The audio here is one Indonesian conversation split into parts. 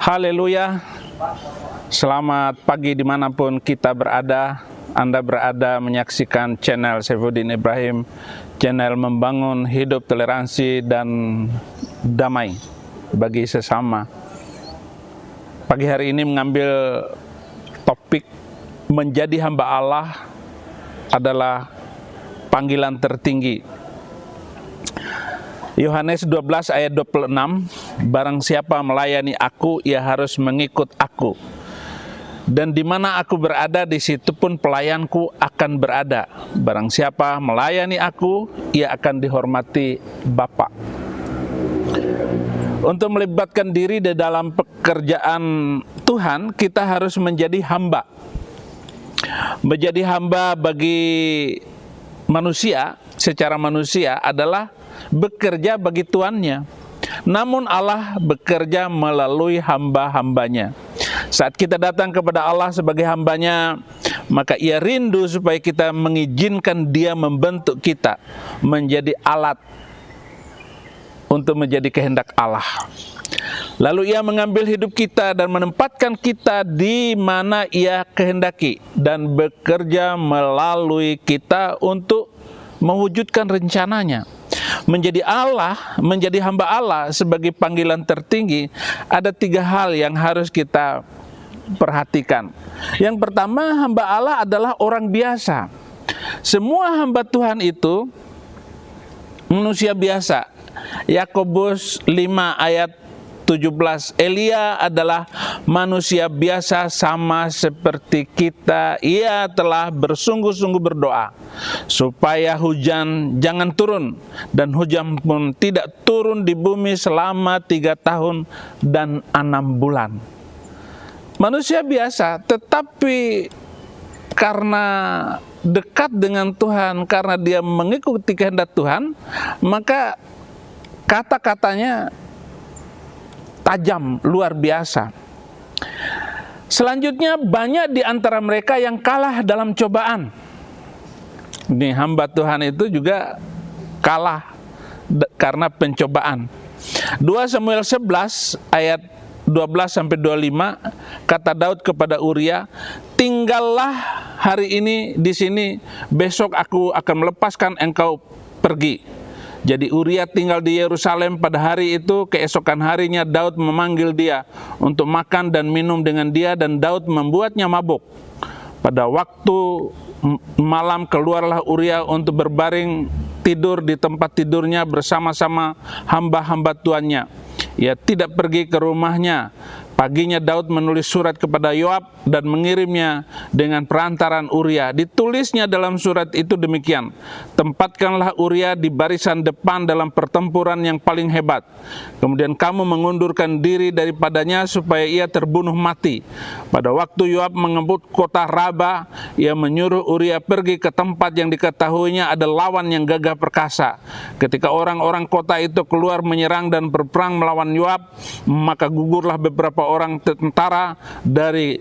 Haleluya. Selamat pagi dimanapun kita berada. Anda berada menyaksikan channel Saifuddin Ibrahim, channel membangun hidup toleransi dan damai bagi sesama. Pagi hari ini mengambil topik menjadi hamba Allah adalah panggilan tertinggi. Yohanes 12 ayat 26, barang siapa melayani aku, ia harus mengikut aku. Dan di mana aku berada, di situ pun pelayanku akan berada. Barang siapa melayani aku, ia akan dihormati Bapa. Untuk melibatkan diri di dalam pekerjaan Tuhan, kita harus menjadi hamba. Menjadi hamba bagi manusia, secara manusia adalah bekerja bagi tuannya. Namun Allah bekerja melalui hamba-hambanya. Saat kita datang kepada Allah sebagai hambanya, maka ia rindu supaya kita mengizinkan dia membentuk kita menjadi alat untuk menjadi kehendak Allah. Lalu ia mengambil hidup kita dan menempatkan kita di mana ia kehendaki dan bekerja melalui kita untuk mewujudkan rencananya. Menjadi Allah, menjadi hamba Allah sebagai panggilan tertinggi, ada 3 hal yang harus kita perhatikan. Yang pertama, hamba Allah adalah orang biasa. Semua hamba Tuhan itu manusia biasa. Yakobus 5 ayat 17, Elia adalah manusia biasa sama seperti kita. Ia telah bersungguh-sungguh berdoa supaya hujan jangan turun, dan hujan pun tidak turun di bumi selama 3 tahun dan 6 bulan. Manusia biasa, tetapi karena dekat dengan Tuhan, karena dia mengikuti kehendak Tuhan, maka kata-katanya tajam, luar biasa. Selanjutnya, banyak di antara mereka yang kalah dalam cobaan. Ini hamba Tuhan itu juga kalah karena pencobaan. 2 Samuel 11 ayat 12-25, kata Daud kepada Uria, tinggallah hari ini di sini, besok aku akan melepaskan engkau pergi. Jadi Uria tinggal di Yerusalem pada hari itu. Keesokan harinya Daud memanggil dia untuk makan dan minum dengan dia, dan Daud membuatnya mabuk. Pada waktu malam keluarlah Uria untuk berbaring tidur di tempat tidurnya bersama-sama hamba-hamba tuannya. Ia tidak pergi ke rumahnya. Paginya Daud menulis surat kepada Yoab dan mengirimnya dengan perantaran Uria. Ditulisnya dalam surat itu demikian, tempatkanlah Uria di barisan depan dalam pertempuran yang paling hebat. Kemudian kamu mengundurkan diri daripadanya supaya ia terbunuh mati. Pada waktu Yoab mengebut kota Raba, ia menyuruh Uria pergi ke tempat yang diketahuinya ada lawan yang gagah perkasa. Ketika orang-orang kota itu keluar menyerang dan berperang melawan Yoab, maka gugurlah beberapa orang tentara dari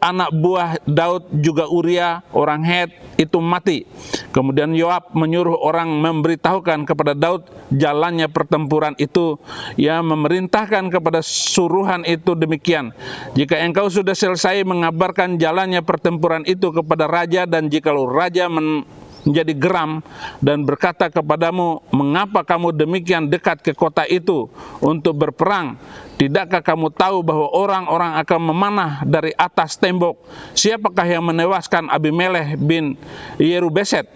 anak buah Daud, juga Uria orang Het itu mati. Kemudian Yoab menyuruh orang memberitahukan kepada Daud jalannya pertempuran itu. Ia memerintahkan kepada suruhan itu demikian, jika engkau sudah selesai mengabarkan jalannya pertempuran itu kepada raja, dan jikalau raja menjadi geram dan berkata kepadamu, mengapa kamu demikian dekat ke kota itu untuk berperang? Tidakkah kamu tahu bahwa orang-orang akan memanah dari atas tembok? Siapakah yang menewaskan Abimelech bin Yerubeset?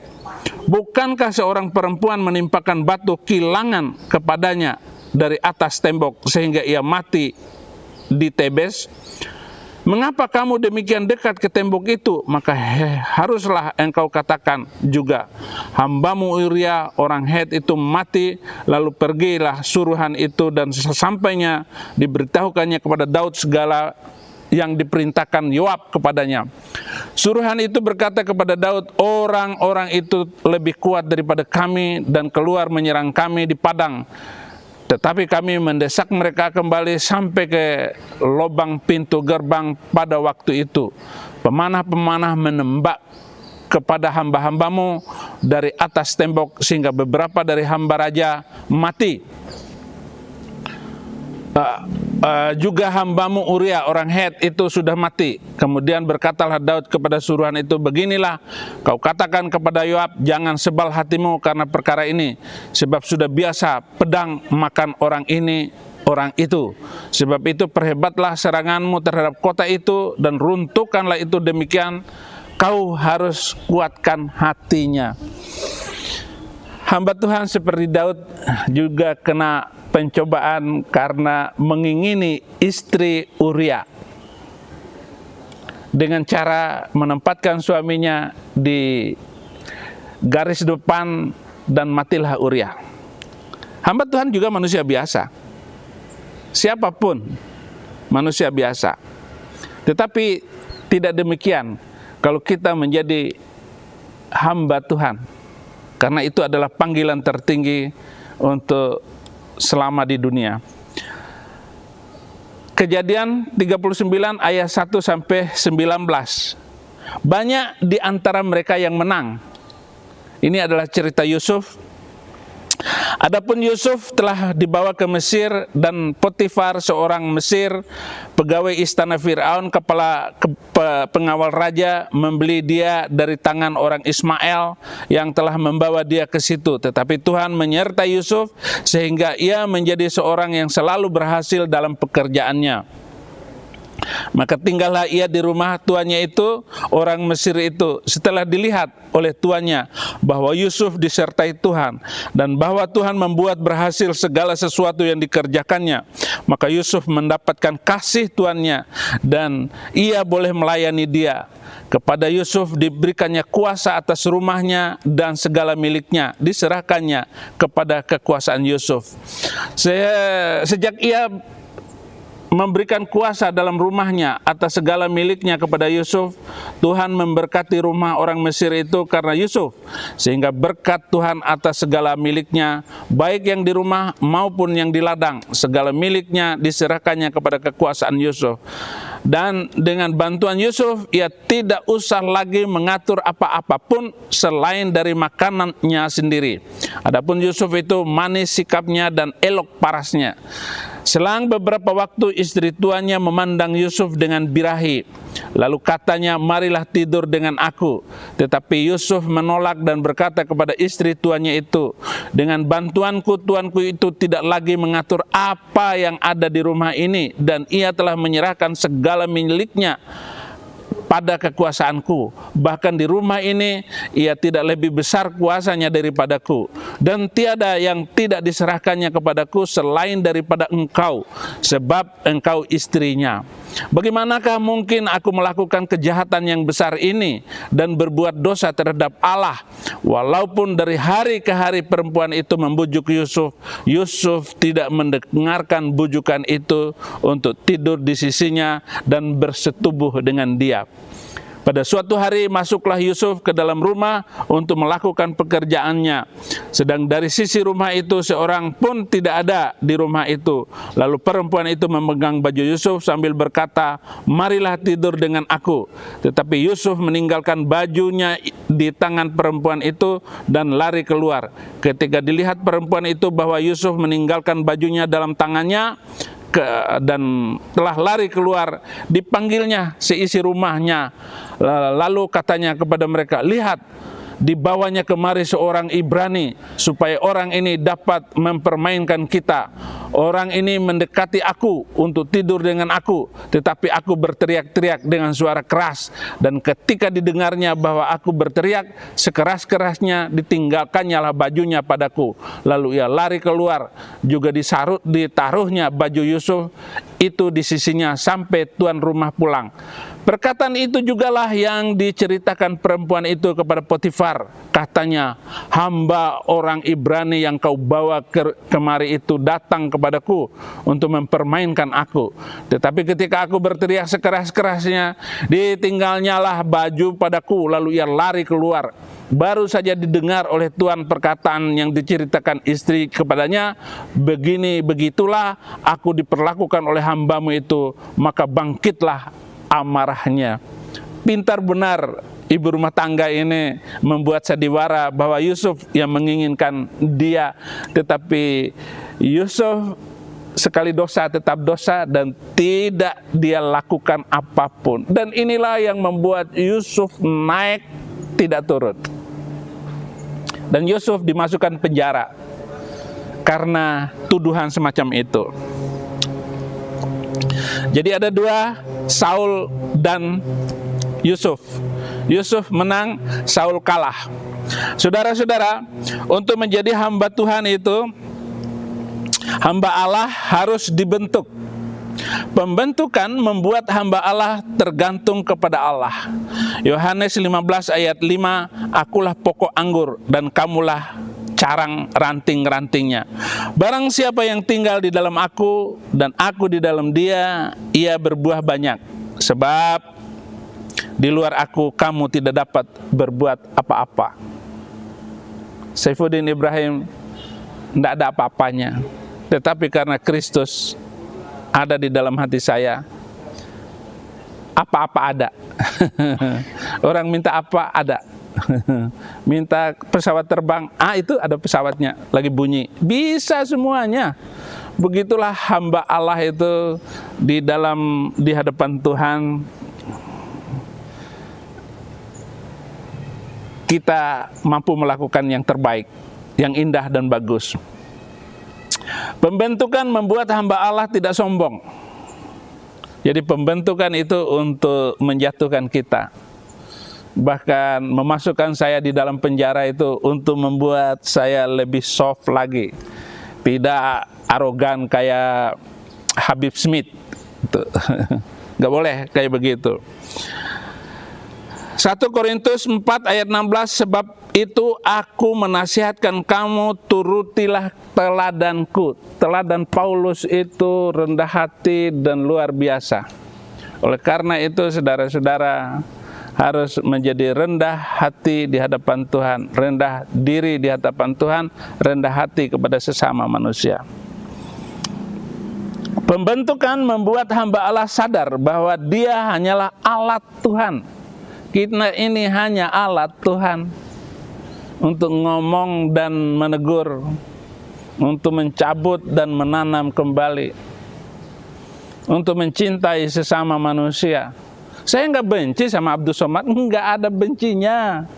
Bukankah seorang perempuan menimpakan batu kilangan kepadanya dari atas tembok sehingga ia mati di Tebes? Mengapa kamu demikian dekat ke tembok itu? Maka haruslah engkau katakan juga, hambamu Uria orang Het itu mati. Lalu pergilah suruhan itu, dan sesampainya diberitahukannya kepada Daud segala yang diperintahkan Yoab kepadanya. Suruhan itu berkata kepada Daud, orang-orang itu lebih kuat daripada kami dan keluar menyerang kami di padang. Tetapi kami mendesak mereka kembali sampai ke lubang pintu gerbang pada waktu itu. Pemanah-pemanah menembak kepada hamba-hambamu dari atas tembok, sehingga beberapa dari hamba raja mati. juga hambamu Uria orang Het itu sudah mati. Kemudian berkatalah Daud kepada suruhan itu, beginilah kau katakan kepada Yoab, jangan sebal hatimu karena perkara ini, sebab sudah biasa pedang makan orang ini orang itu. Sebab itu perhebatlah seranganmu terhadap kota itu dan runtuhkanlah itu, demikian kau harus kuatkan hatinya. Hamba Tuhan seperti Daud juga kena pencobaan karena mengingini istri Uria dengan cara menempatkan suaminya di garis depan dan matilah Uria. Hamba Tuhan juga manusia biasa, siapapun manusia biasa. Tetapi tidak demikian kalau kita menjadi hamba Tuhan, karena itu adalah panggilan tertinggi untuk selama di dunia. Kejadian 39 ayat 1 sampai 19. Banyak di antara mereka yang menang. Ini adalah cerita Yusuf. Adapun Yusuf telah dibawa ke Mesir dan Potifar seorang Mesir, pegawai istana Firaun, kepala pengawal raja, membeli dia dari tangan orang Ismail yang telah membawa dia ke situ. Tetapi Tuhan menyertai Yusuf sehingga ia menjadi seorang yang selalu berhasil dalam pekerjaannya. Maka tinggallah ia di rumah tuannya itu, orang Mesir itu. Setelah dilihat oleh tuannya bahwa Yusuf disertai Tuhan dan bahwa Tuhan membuat berhasil segala sesuatu yang dikerjakannya, maka Yusuf mendapatkan kasih tuannya dan ia boleh melayani dia. Kepada Yusuf diberikannya kuasa atas rumahnya dan segala miliknya, diserahkannya kepada kekuasaan Yusuf. Sejak ia memberikan kuasa dalam rumahnya atas segala miliknya kepada Yusuf, Tuhan memberkati rumah orang Mesir itu karena Yusuf, sehingga berkat Tuhan atas segala miliknya, baik yang di rumah maupun yang di ladang, segala miliknya diserahkannya kepada kekuasaan Yusuf. Dan dengan bantuan Yusuf, ia tidak usah lagi mengatur apa-apa pun selain dari makanannya sendiri. Adapun Yusuf itu manis sikapnya dan elok parasnya. Selang beberapa waktu istri tuannya memandang Yusuf dengan birahi. Lalu katanya, marilah tidur dengan aku. Tetapi Yusuf menolak dan berkata kepada istri tuannya itu, dengan bantuanku tuanku itu tidak lagi mengatur apa yang ada di rumah ini, dan ia telah menyerahkan segala miliknya pada kekuasaanku. Bahkan di rumah ini ia tidak lebih besar kuasanya daripadaku, dan tiada yang tidak diserahkannya kepadaku selain daripada engkau, sebab engkau istrinya. Bagaimanakah mungkin aku melakukan kejahatan yang besar ini dan berbuat dosa terhadap Allah? Walaupun dari hari ke hari perempuan itu membujuk Yusuf, Yusuf tidak mendengarkan bujukan itu untuk tidur di sisinya dan bersetubuh dengan dia. Pada suatu hari masuklah Yusuf ke dalam rumah untuk melakukan pekerjaannya. Sedang dari sisi rumah itu seorang pun tidak ada di rumah itu. Lalu perempuan itu memegang baju Yusuf sambil berkata, marilah tidur dengan aku. Tetapi Yusuf meninggalkan bajunya di tangan perempuan itu dan lari keluar. Ketika dilihat perempuan itu bahwa Yusuf meninggalkan bajunya dalam tangannya dan telah lari keluar, dipanggilnya seisi rumahnya. Lalu katanya kepada mereka, lihat, dibawanya kemari seorang Ibrani supaya orang ini dapat mempermainkan kita. Orang ini mendekati aku untuk tidur dengan aku, tetapi aku berteriak-teriak dengan suara keras, dan ketika didengarnya bahwa aku berteriak sekeras-kerasnya, ditinggalkannya lah bajunya padaku. Lalu ia lari keluar, juga ditaruhnya baju Yusuf itu di sisinya sampai tuan rumah pulang. Perkataan itu jugalah yang diceritakan perempuan itu kepada Potifar. Katanya, hamba orang Ibrani yang kau bawa kemari itu datang kepadaku untuk mempermainkan aku. Tetapi ketika aku berteriak sekeras-kerasnya, ditinggalnyalah baju padaku, lalu ia lari keluar. Baru saja didengar oleh tuan perkataan yang diceritakan istri kepadanya, begitulah aku diperlakukan oleh hambamu itu, maka bangkitlah amarahnya. Pintar benar ibu rumah tangga ini membuat sandiwara bahwa Yusuf yang menginginkan dia, tetapi Yusuf sekali dosa tetap dosa dan tidak dia lakukan apapun. Dan inilah yang membuat Yusuf naik tidak turun. Dan Yusuf dimasukkan penjara karena tuduhan semacam itu. Jadi ada dua, Saul dan Yusuf. Yusuf menang, Saul kalah. Saudara-saudara, untuk menjadi hamba Tuhan itu, hamba Allah harus dibentuk. Pembentukan membuat hamba Allah tergantung kepada Allah. Yohanes 15 ayat 5, akulah pokok anggur dan kamulah carang ranting-rantingnya. Barang siapa yang tinggal di dalam aku dan aku di dalam dia, ia berbuah banyak. Sebab di luar aku kamu tidak dapat berbuat apa-apa. Saifuddin Ibrahim tidak ada apa-apanya. Tetapi karena Kristus ada di dalam hati saya, apa-apa ada. Orang minta apa ada. Minta pesawat terbang, itu ada pesawatnya lagi bunyi. Bisa semuanya. Begitulah hamba Allah itu di hadapan Tuhan. Kita mampu melakukan yang terbaik, yang indah dan bagus. Pembentukan membuat hamba Allah tidak sombong. Jadi pembentukan itu untuk menjatuhkan kita. Bahkan memasukkan saya di dalam penjara itu untuk membuat saya lebih soft lagi. Tidak arogan kayak Habib Smith. Gak boleh kayak begitu. 1 Korintus 4 ayat 16, sebab itu aku menasihatkan kamu, turutilah teladanku. Teladan Paulus itu rendah hati dan luar biasa. Oleh karena itu saudara-saudara harus menjadi rendah hati di hadapan Tuhan, rendah diri di hadapan Tuhan, rendah hati kepada sesama manusia. Pembentukan membuat hamba Allah sadar bahwa dia hanyalah alat Tuhan. Kita ini hanya alat Tuhan untuk ngomong dan menegur, untuk mencabut dan menanam kembali, untuk mencintai sesama manusia. Saya nggak benci sama Abdul Somad, nggak ada bencinya,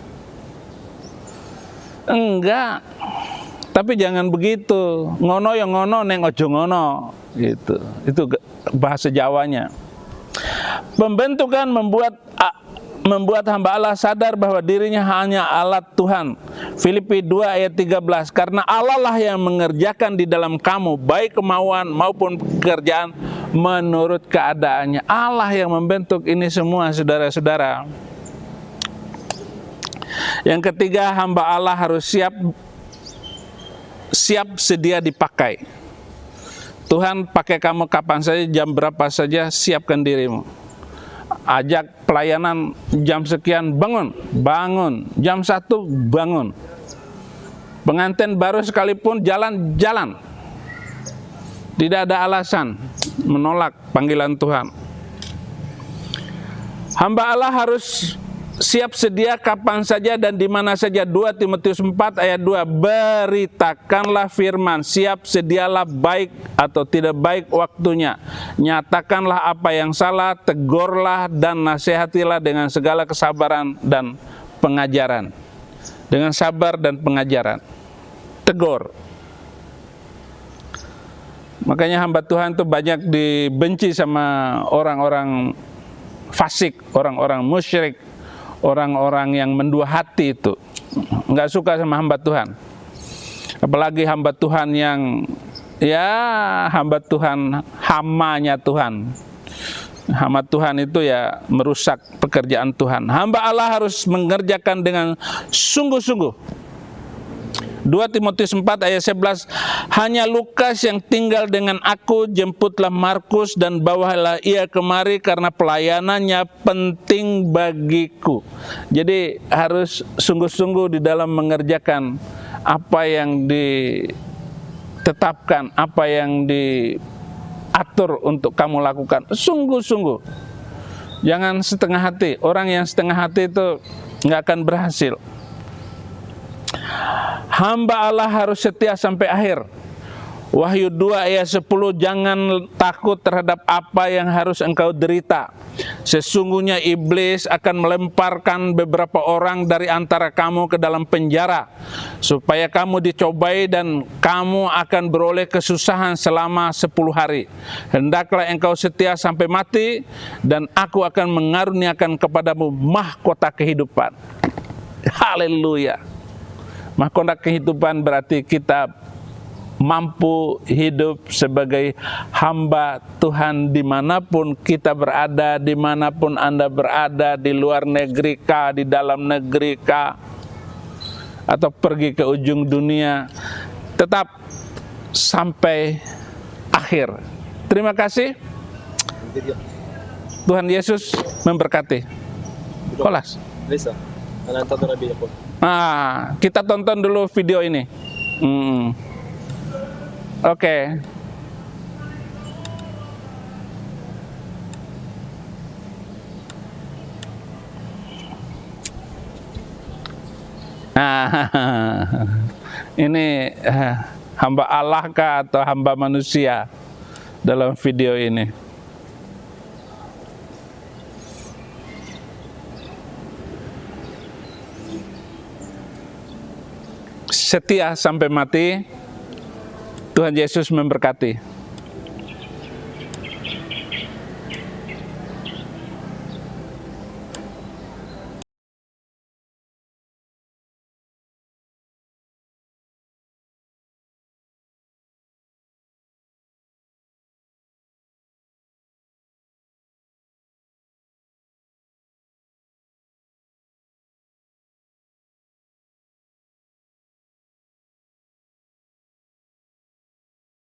enggak. Tapi jangan begitu, ngono yang ngono neng ojo ngono, gitu. Itu bahasa Jawanya. Pembentukan membuat hamba Allah sadar bahwa dirinya hanya alat Tuhan. Filipi 2 ayat 13, karena Allah lah yang mengerjakan di dalam kamu baik kemauan maupun pekerjaan menurut keadaannya. Allah yang membentuk ini semua, saudara-saudara. Yang ketiga, hamba Allah harus siap sedia dipakai. Tuhan pakai kamu kapan saja, jam berapa saja, siapkan dirimu. Ajak pelayanan jam sekian, bangun. Jam 1 bangun. Pengantin baru sekalipun jalan. Tidak ada alasan menolak panggilan Tuhan. Hamba Allah harus siap sedia kapan saja dan di mana saja. 2 Timotius 4 ayat 2, beritakanlah firman, siap sedialah baik atau tidak baik waktunya. Nyatakanlah apa yang salah, tegurlah dan nasihatilah dengan segala kesabaran dan pengajaran. Dengan sabar dan pengajaran. Tegur. Makanya hamba Tuhan itu banyak dibenci sama orang-orang fasik, orang-orang musyrik, orang-orang yang mendua hati itu. Nggak suka sama hamba Tuhan. Apalagi hamba Tuhan yang hamba Tuhan, hamanya Tuhan. Hamba Tuhan itu ya merusak pekerjaan Tuhan. Hamba Allah harus mengerjakan dengan sungguh-sungguh. 2 Timotius 4 ayat 11, hanya Lukas yang tinggal dengan aku, jemputlah Markus dan bawalah ia kemari karena pelayanannya penting bagiku. Jadi harus sungguh-sungguh di dalam mengerjakan apa yang ditetapkan, apa yang diatur untuk kamu lakukan. Sungguh-sungguh. Jangan setengah hati. Orang yang setengah hati itu nggak akan berhasil. Hamba Allah harus setia sampai akhir. Wahyu 2 ayat 10, jangan takut terhadap apa yang harus engkau derita. Sesungguhnya iblis akan melemparkan beberapa orang dari antara kamu ke dalam penjara, supaya kamu dicobai dan kamu akan beroleh kesusahan selama 10 hari. Hendaklah engkau setia sampai mati, dan aku akan mengaruniakan kepadamu mahkota kehidupan. Haleluya. Mahkota kehidupan berarti kita mampu hidup sebagai hamba Tuhan dimanapun kita berada, dimanapun Anda berada, di luar negeri kah, di dalam negeri kah, atau pergi ke ujung dunia, tetap sampai akhir. Terima kasih. Tuhan Yesus memberkati. Kolas. Kita tonton dulu video ini. Oke. Ini hamba Allah kah atau hamba manusia dalam video ini? Setia sampai mati. Tuhan Yesus memberkati.